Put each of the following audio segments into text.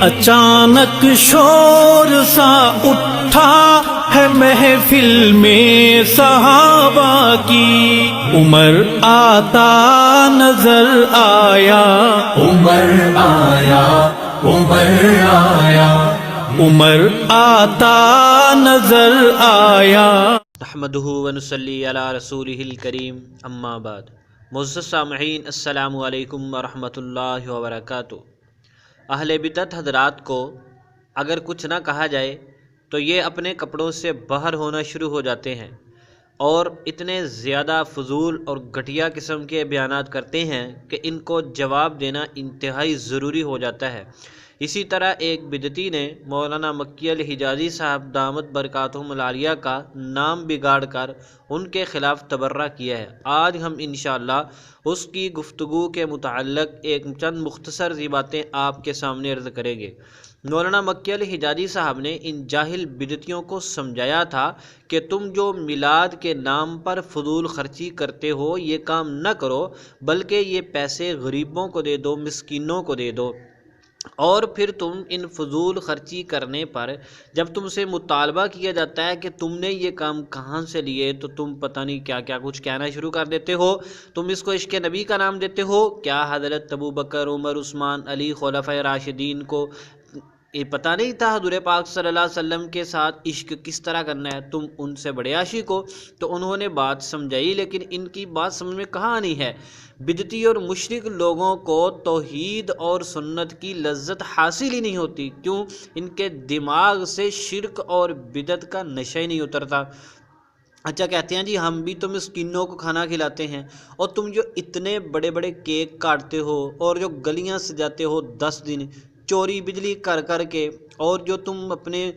اچانک شور سا اٹھا ہے محفل میں صحابہ کی، عمر آتا نظر آیا، عمر آیا، عمر آیا، عمر آتا نظر آیا۔ نحمدہ ونصلی علی رسولہ الکریم، اما بعد۔ معزز سامعین، السلام علیکم ورحمۃ اللہ وبرکاتہ۔ اہل بدعت حضرات کو اگر کچھ نہ کہا جائے تو یہ اپنے کپڑوں سے باہر ہونا شروع ہو جاتے ہیں اور اتنے زیادہ فضول اور گھٹیا قسم کے بیانات کرتے ہیں کہ ان کو جواب دینا انتہائی ضروری ہو جاتا ہے۔ اسی طرح ایک بدعتی نے مولانا مکی الحجازی صاحب دامت برکاتہم العالیہ کا نام بگاڑ کر ان کے خلاف تبرہ کیا ہے۔ آج ہم انشاءاللہ اس کی گفتگو کے متعلق ایک چند مختصر سی باتیں آپ کے سامنے عرض کریں گے۔ مولانا مکی الحجازی صاحب نے ان جاہل بدعتیوں کو سمجھایا تھا کہ تم جو میلاد کے نام پر فضول خرچی کرتے ہو یہ کام نہ کرو، بلکہ یہ پیسے غریبوں کو دے دو، مسکینوں کو دے دو، اور پھر تم ان فضول خرچی کرنے پر جب تم سے مطالبہ کیا جاتا ہے کہ تم نے یہ کام کہاں سے لیے تو تم پتہ نہیں کیا کیا کچھ کہنا شروع کر دیتے ہو۔ تم اس کو عشق نبی کا نام دیتے ہو۔ کیا حضرت ابو بکر، عمر، عثمان، علی خلفائے راشدین کو یہ پتہ نہیں تھا حضور پاک صلی اللہ علیہ وسلم کے ساتھ عشق کس طرح کرنا ہے؟ تم ان سے بڑے عاشق ہو۔ تو انہوں نے بات سمجھائی، لیکن ان کی بات سمجھ میں کہاں آنی ہے۔ بدعتی اور مشرک لوگوں کو توحید اور سنت کی لذت حاصل ہی نہیں ہوتی، کیوں؟ ان کے دماغ سے شرک اور بدعت کا نشہ ہی نہیں اترتا۔ اچھا، کہتے ہیں جی ہم بھی تو مسکینوں کو کھانا کھلاتے ہیں، اور تم جو اتنے بڑے بڑے کیک کاٹتے ہو اور جو گلیاں سجاتے ہو 10 دن چوری بجلی کر کر کے، اور جو تم اپنے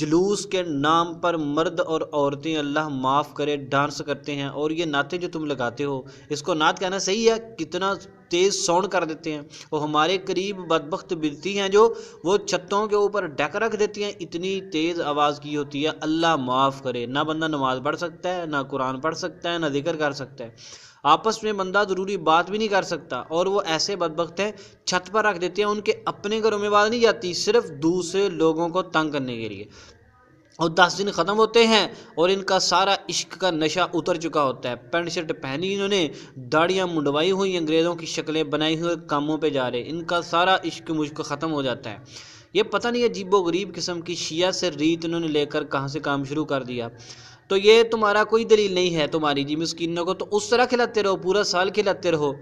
جلوس کے نام پر مرد اور عورتیں اللہ معاف کرے ڈانس کرتے ہیں، اور یہ نعتیں جو تم لگاتے ہو، اس کو نعت کہنا صحیح ہے؟ کتنا تیز ساؤنڈ کر دیتے ہیں۔ اور ہمارے قریب بدبخت بدعتی ہیں جو وہ چھتوں کے اوپر ڈیک رکھ دیتی ہیں، اتنی تیز آواز کی ہوتی ہے، اللہ معاف کرے۔ نہ بندہ نماز پڑھ سکتا ہے، نہ قرآن پڑھ سکتا ہے، نہ ذکر کر سکتا ہے، آپس میں بندہ ضروری بات بھی نہیں کر سکتا، اور وہ ایسے بدبخت ہیں چھت پر رکھ دیتے ہیں۔ ان کے اپنے گھروں میں آواز نہیں جاتی، صرف دوسرے لوگوں کو تنگ کرنے کے لیے۔ اور 10 دن ختم ہوتے ہیں اور ان کا سارا عشق کا نشہ اتر چکا ہوتا ہے۔ پینٹ شرٹ پہنی انہوں نے، داڑیاں منڈوائی ہوئی، انگریزوں کی شکلیں بنائی ہوئی، کاموں پہ جا رہے، ان کا سارا عشق مشق ختم ہو جاتا ہے۔ یہ پتہ نہیں عجیب و غریب قسم کی شیعہ سے ریت انہوں نے لے کر کہاں سے کام شروع کر دیا۔ تو یہ تمہارا کوئی دلیل نہیں ہے تمہاری جی مسکینوں کو تو اس طرح کھلاتے رہو، پورا سال کھلاتے رہو۔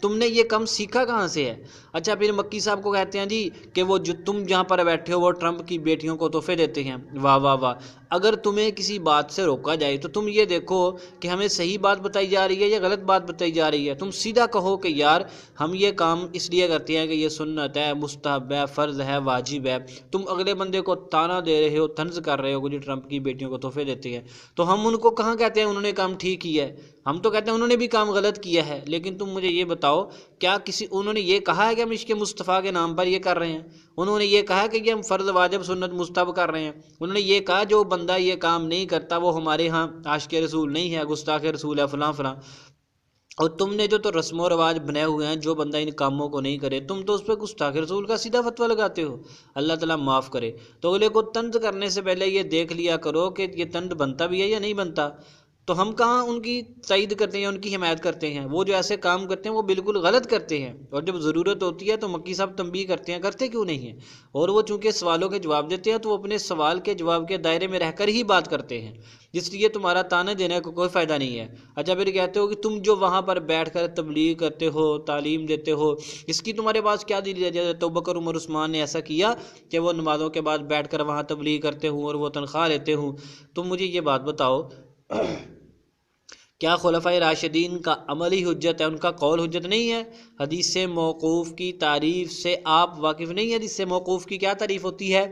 تم نے یہ کام سیکھا کہاں سے ہے؟ اچھا، پھر مکی صاحب کو کہتے ہیں جی کہ وہ جو تم جہاں پر بیٹھے ہو وہ ٹرمپ کی بیٹیوں کو تحفے دیتے ہیں۔ واہ واہ واہ! اگر تمہیں کسی بات سے روکا جائے تو تم یہ دیکھو کہ ہمیں صحیح بات بتائی جا رہی ہے یا غلط بات بتائی جا رہی ہے۔ تم سیدھا کہو کہ یار ہم یہ کام اس لیے کرتے ہیں کہ یہ سنت ہے، مستحب ہے، فرض ہے، واجب ہے۔ تم اگلے بندے کو تانا دے رہے ہو، طنز کر رہے ہو کہ جو ٹرمپ کی بیٹیوں کو تحفے دیتے ہیں، تو ہم ان کو کہاں کہتے ہیں انہوں نے کام ٹھیک کیا ہے؟ ہم تو کہتے ہیں انہوں نے بھی کام غلط کیا ہے۔ لیکن تم مجھے یہ بتاؤ، کیا انہوں نے یہ کہا ہے کہ ہم عشق مصطفیٰ کے نام پر یہ کر رہے ہیں؟ انہوں نے یہ کہا کہ یہ ہم فرض واجب سنت مستحب کر رہے ہیں؟ انہوں نے یہ کہا جو بندہ یہ کام نہیں کرتا وہ ہمارے ہاں عاشق رسول نہیں ہے، گستاخ رسول ہے، فلاں فلاں؟ اور تم نے جو تو رسم و رواج بنائے ہوئے ہیں، جو بندہ ان کاموں کو نہیں کرے تم تو اس پہ گستاخ رسول کا سیدھا فتویٰ لگاتے ہو۔ اللہ تعالیٰ معاف کرے۔ تو اگلے کو طنز کرنے سے پہلے یہ دیکھ لیا کرو کہ یہ طنز بنتا بھی ہے یا نہیں بنتا۔ تو ہم کہاں ان کی تائید کرتے ہیں، ان کی حمایت کرتے ہیں؟ وہ جو ایسے کام کرتے ہیں وہ بالکل غلط کرتے ہیں، اور جب ضرورت ہوتی ہے تو مکی صاحب تنبیہ کرتے ہیں، کرتے کیوں نہیں ہیں؟ اور وہ چونکہ سوالوں کے جواب دیتے ہیں تو وہ اپنے سوال کے جواب کے دائرے میں رہ کر ہی بات کرتے ہیں، اس لیے تمہارا تانا دینے کا کوئی فائدہ نہیں ہے۔ اچھا، پھر کہتے ہو کہ تم جو وہاں پر بیٹھ کر تبلیغ کرتے ہو، تعلیم دیتے ہو، اس کی تمہارے پاس کیا دلیل ہے؟ جیسے ابو بکر، عمر، عثمان نے ایسا کیا کہ وہ نمازوں کے بعد بیٹھ کر وہاں تبلیغ کرتے ہوں اور وہ تنخواہ لیتے ہوں۔ تم مجھے یہ بات بتاؤ، کیا خلفائے راشدین کا عملی حجت ہے، ان کا قول حجت نہیں ہے؟ حدیث موقوف کی تعریف سے آپ واقف نہیں ہیں؟ حدیث موقوف کی کیا تعریف ہوتی ہے؟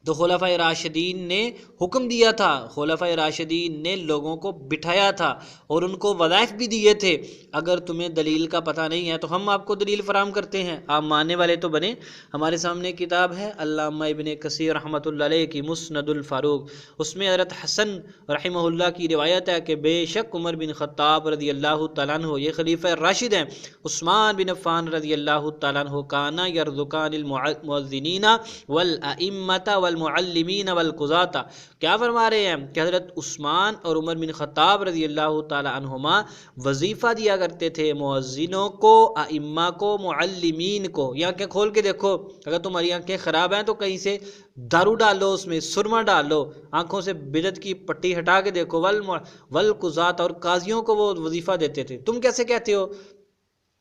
تو خلفائے راشدین نے حکم دیا تھا، خلفائے راشدین نے لوگوں کو بٹھایا تھا اور ان کو وظائف بھی دیے تھے۔ اگر تمہیں دلیل کا پتہ نہیں ہے تو ہم آپ کو دلیل فراہم کرتے ہیں، آپ ماننے والے تو بنے۔ ہمارے سامنے کتاب ہے علامہ ابن کثیر رحمۃ اللہ علیہ کی مسند الفاروق، اس میں حضرت حسن رحمہ اللہ کی روایت ہے کہ بے شک عمر بن خطاب رضی اللہ تعالیٰ عنہ، یہ خلیفہ راشد ہیں، عثمان بن عفان رضی اللہ تعالیٰ عنہ، کانا یرزقان المؤذنین والائمۃ والمعلمین والقضاۃ، کیا فرما رہے ہیں کہ حضرت عثمان اور عمر بن خطاب رضی اللہ تعالی عنہما وظیفہ دیا کرتے تھے مؤذنوں کو، ائمہ کو، معلمین کو۔ یہ آنکھیں کھول کے دیکھو، اگر تمہاری آنکھیں خراب ہیں تو کہیں سے دارو ڈالو، اس میں سرما ڈالو، آنکھوں سے بدعت کی پٹی ہٹا کے دیکھو۔ والقضاۃ، اور قاضیوں کو وہ وظیفہ دیتے تھے۔ تم کیسے کہتے ہو؟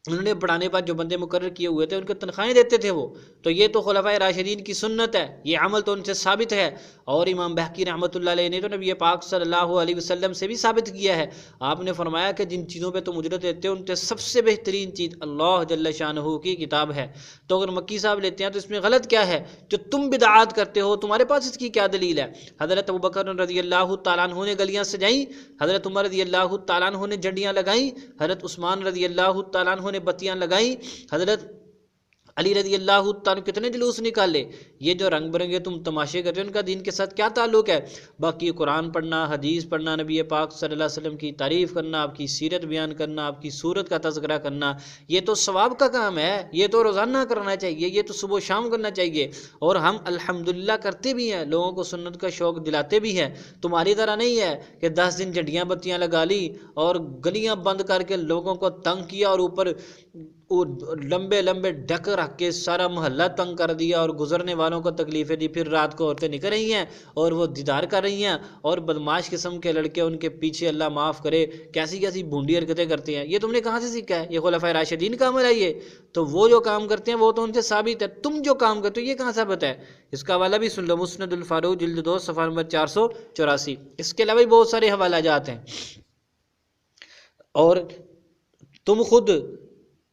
انہوں نے پڑھانے پر جو بندے مقرر کیے ہوئے تھے ان کو تنخواہیں دیتے تھے وہ۔ تو یہ تو خلفائے راشدین کی سنت ہے، یہ عمل تو ان سے ثابت ہے۔ اور امام بہقی رحمۃ اللہ علیہ نے تو نبی پاک صلی اللہ علیہ وسلم سے بھی ثابت کیا ہے۔ آپ نے فرمایا کہ جن چیزوں پہ تم اجرت دیتے ہو ان سے سب سے بہترین چیز اللہ جل شانہ کی کتاب ہے۔ تو اگر مکی صاحب لیتے ہیں تو اس میں غلط کیا ہے؟ جو تم بدعات کرتے ہو تمہارے پاس اس کی کیا دلیل ہے؟ حضرت ابوبکر رضی اللہ تعالیٰ عنہ نے گلیاں سجائیں، حضرت عمر رضی اللہ تعالیٰ عنہ نے جھنڈیاں لگائیں، حضرت عثمان رضی اللہ تعالیٰ عنہ نے بتیاں لگائیں، حضرت علی رضی اللہ تعالیٰ کتنے جلوس نکالے۔ یہ جو رنگ برنگے تم تماشے کرتے ہو ان کا دین کے ساتھ کیا تعلق ہے؟ باقی قرآن پڑھنا، حدیث پڑھنا، نبی پاک صلی اللہ علیہ وسلم کی تعریف کرنا، آپ کی سیرت بیان کرنا، آپ کی صورت کا تذکرہ کرنا، یہ تو ثواب کا کام ہے، یہ تو روزانہ کرنا چاہیے، یہ تو صبح و شام کرنا چاہیے۔ اور ہم الحمدللہ کرتے بھی ہیں، لوگوں کو سنت کا شوق دلاتے بھی ہیں۔ تمہاری طرح نہیں ہے کہ 10 دن جھنڈیاں بتیاں لگا لی اور گلیاں بند کر کے لوگوں کو تنگ کیا اور اوپر لمبے لمبے ڈھک رکھ کے سارا محلہ تنگ کر دیا اور گزرنے والوں کو تکلیفیں دی۔ پھر رات کو عورتیں نکل رہی ہیں اور وہ دیدار کر رہی ہیں اور بدماش قسم کے لڑکے ان کے پیچھے اللہ معاف کرے کیسی کیسی بھونڈی حرکتیں کرتے ہیں۔ یہ تم نے کہاں سے سیکھا ہے؟ یہ خلفائے راشدین کا عمل ہے یہ؟ تو وہ جو کام کرتے ہیں وہ تو ان سے ثابت ہے، تم جو کام کرتے ہو یہ کہاں ثابت ہے؟ اس کا حوالہ بھی سن لو، مسند الفاروق جلد 2 صفحہ نمبر 484۔ اس کے علاوہ بھی بہت سارے حوالہ جات ہیں۔ اور تم خود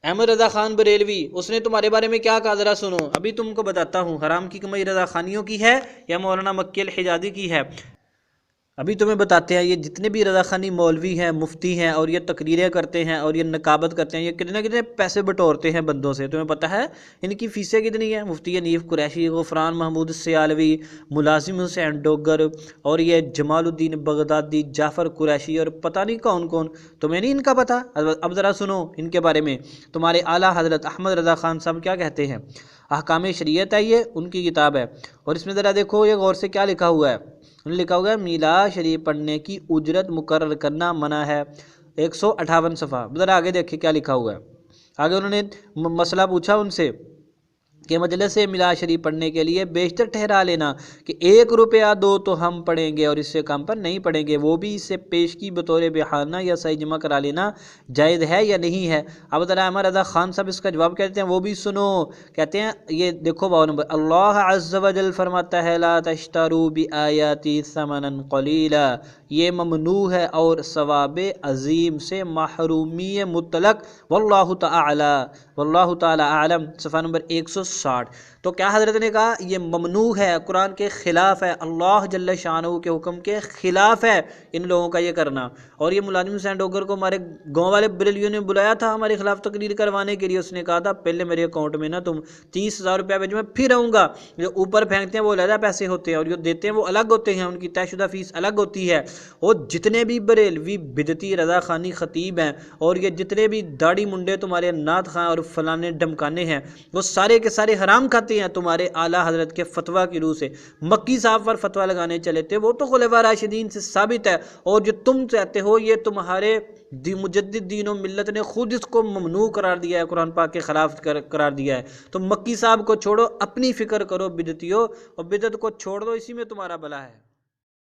احمد رضا خان بریلوی، اس نے تمہارے بارے میں کیا کہا ذرا سنو، ابھی تم کو بتاتا ہوں۔ حرام کی کمائی رضا خانیوں کی ہے یا مولانا مکی الحجازی کی ہے؟ ابھی تمہیں بتاتے ہیں۔ یہ جتنے بھی رضا خانی مولوی ہیں، مفتی ہیں اور یہ تقریریں کرتے ہیں اور یہ نقابت کرتے ہیں، یہ کتنے پیسے بٹورتے ہیں بندوں سے، تمہیں پتہ ہے ان کی فیسیں کتنی ہیں؟ مفتی حنیف قریشی، غفران محمود سیالوی، ملازم حسین ڈوگر اور یہ جمال الدین بغدادی، جعفر قریشی اور پتہ نہیں کون کون، تمہیں نہیں ان کا پتہ؟ اب ذرا سنو ان کے بارے میں۔ تمہارے اعلیٰ حضرت احمد رضا خان صاحب کیا کہتے ہیں؟ احکام شریعت ہے، یہ ان کی کتاب ہے، اور اس میں ذرا دیکھو یہ غور سے کیا لکھا ہوا ہے۔ انہوں نے لکھا ہوا ہے میلاد شریف پڑھنے کی اجرت مقرر کرنا منع ہے، 158 صفحہ۔ ذرا آگے دیکھیں کیا لکھا ہوا ہے۔ آگے انہوں نے مسئلہ پوچھا ان سے کہ مجلس میلاد شریف پڑھنے کے لیے بیشتر ٹھہرا لینا کہ 1 روپیہ دو تو ہم پڑھیں گے اور اس سے کم پر نہیں پڑھیں گے، وہ بھی اس سے پیش کی بطور بہانہ یا صحیح جمع کرا لینا جائز ہے یا نہیں ہے؟ اب ذرا احمد رضا خان صاحب اس کا جواب کہتے ہیں، وہ بھی سنو۔ کہتے ہیں یہ دیکھو 52 نمبر، اللہ عز و جل فرماتا ہے لا تشتروا بآیاتی ثمنا قلیلا، یہ ممنوع ہے اور ثواب عظیم سے محرومی مطلق، واللہ تعالی اعلم، صفحہ نمبر 160۔ تو کیا حضرت نے کہا یہ ممنوع ہے، قرآن کے خلاف ہے، اللہ جل شانہ کے حکم کے خلاف ہے ان لوگوں کا یہ کرنا۔ اور یہ ملازم حسین ڈوگر کو ہمارے گاؤں والے بریلیوں نے بلایا تھا ہمارے خلاف تقریر کروانے کے لیے، اس نے کہا تھا پہلے میرے اکاؤنٹ میں نا تم 30,000 روپیہ بھیجو، میں پھر آؤں گا۔ جو اوپر پھینکتے ہیں وہ علیحدہ پیسے ہوتے ہیں اور جو دیتے ہیں وہ الگ ہوتے ہیں، ان کی طے شدہ فیس الگ ہوتی ہے۔ اور جتنے بھی بریلوی بدعتی رضا خانی خطیب ہیں اور یہ جتنے بھی داڑھی منڈے تمہارے نعت خاں اور فلانے ڈمکانے ہیں، وہ سارے کے سارے حرام کھاتے ہیں تمہارے اعلیٰ حضرت کے فتویٰ کی روح سے۔ مکی صاحب پر فتویٰ لگانے چلے تھے، وہ تو خلفاء راشدین سے ثابت ہے، اور جو تم چاہتے ہو یہ تمہارے مجدد دین و ملت نے خود اس کو ممنوع قرار دیا ہے، قرآن پاک کے خلاف قرار دیا ہے۔ تو مکی صاحب کو چھوڑو، اپنی فکر کرو بدعتیو، اور بدعت کو چھوڑ دو، اسی میں تمہارا بھلا ہے۔